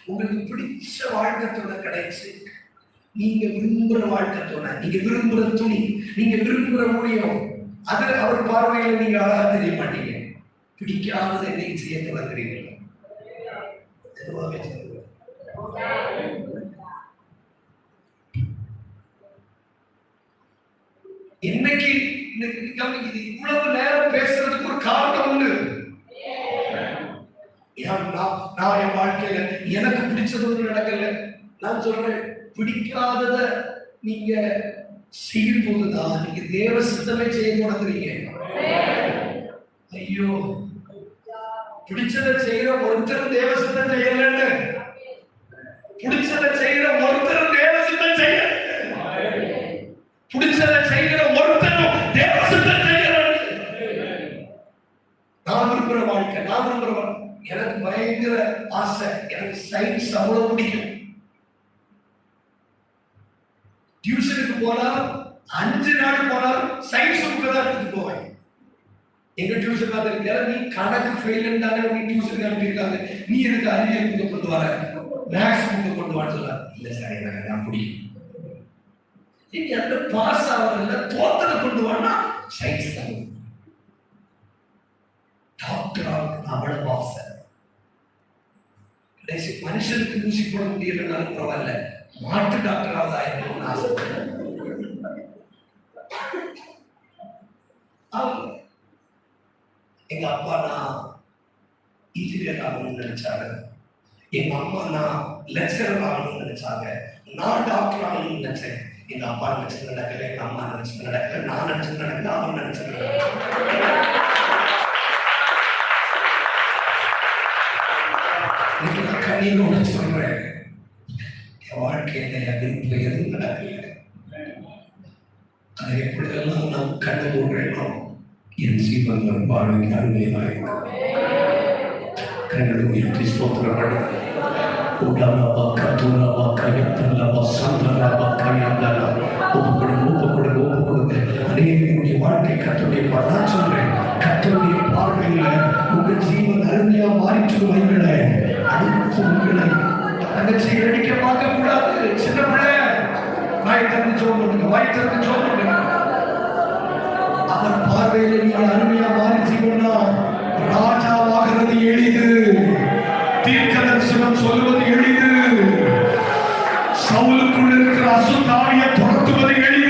உங்களுக்கு பிடிச்ச வாழ்க்கை கிடைச்சு, நீங்க விரும்புற வாழ்க்கை, நீங்க விரும்புற துணி, நீங்க விரும்புற ஊழியம், அது அவர் பார்வையில நீங்க அழகா தெரிய மாட்டீங்க. பிடிக்காததை இன்னைக்கு செய்ய தொடங்குறீங்க. இன்னைக்கு இவ்வளவு நேரம் பேசுறதுக்கு ஒரு காரணம் உண்டு. நான் என் வாழ்க்கையில எனக்கு பிடிச்சது ஒன்று நடக்கல. நான் சொல்றேன், பிடிக்காதத நீங்க செய்யும் போதுதான் நீங்க தேவ சித்தமே செய்ய தொடங்குறீங்க. ஐயோ, பிடிச்சதை செய்யற ஒருத்தரும் தேவ சித்தம் செய்யலன்னு, பிடிச்சதை செய்யற ஒருத்தரும் தேவ சித்தம் செய்ய, பிடிச்சதை செய்யற ஒருத்தரும் தேவ சித்தம் செய்யல. நான் விரும்புற வாழ்க்கை, நான் விரும்புற வாழ்க்கை, எனக்கு பயங்கர ஆசை. எனக்கு சயின்ஸ் அவ்வளவு பிடிக்கும். டியூஷனுக்கு போனா 5 நாள் போனாலும் சயின்ஸ் புக்கு தான் எடுத்துட்டு போவேன். எங்க டியூஷன் இருக்க, நீ கணக்கு ஃபெயில் தானே நீ டியூஷனுக்கு அனுப்பியிருக்காங்க, நீ எனக்கு அறிவியல் புக்கை கொண்டு வர, மேக்ஸ் புக்கை கொண்டு வான்னு சொல்ல. இல்ல சார், எனக்கு நான் பிடிக்கும். நீங்க அந்த பாஸ் ஆகல, தோத்தனை கொண்டு வானா சயின்ஸ் தான். டாக்டர் ஆகுது அவ்வளவு ஆசை. மனுஷனுக்கு ஊசி போட முடியலனாலும் பரவாயில்ல, மாட்டு டாக்டராக ஆயிருக்கணும்னு ஆசைப்படுறேன். எங்க அப்பா நான் இன்ஜினியர் ஆகணும்னு நினைச்சாங்க, எங்க அம்மா நான் லெக்சரர் ஆகணும்னு நினைச்சாங்க, நான் டாக்டர் ஆகணும்னு நினைச்சேன். எங்க அப்பா நினைச்சது நடக்கல, எங்க அம்மா நினைச்சது நடக்கல, நான் நினைச்சது நடக்கல, அவன் நினைச்சது நடக்கல. கண்ணீரோட சொல்றேன், என் வாழ்க்கையில விருப்ப எதுவும் நடக்கல. அதை எப்படியெல்லாம் நான் கண்ணு போடுறேனோ என் ஜீவன் வாழ்க்கை அருமையாக கண்களை உயர்த்தி ஸ்தோத்திரப்படு. அநேகருடைய வாழ்க்கை கர்த்தருடைய நான் சொல்றேன், கர்த்தருடைய பார்வையில உங்க ஜீவன் அருமையா மாறிட்டு வைங்களே. அடுத்து உங்களை தங்கச்சி அடிக்க பார்க்க கூடாது. சின்ன பிள்ளை வாய் திறந்து ஜெபம் பண்ணுங்க, வாய் திறந்து ஜெபம் பண்ணுங்க. அவர் பார்வையில நீங்க அருமையா மாறிட்டீங்கன்னா ராஜாவாகிறது எளிது, தீர்க்கதரிசனம் சொல்வது எளிது, சவுலுக்குள் இருக்கிற அசுத்தாவியை துரத்துவது எளிது.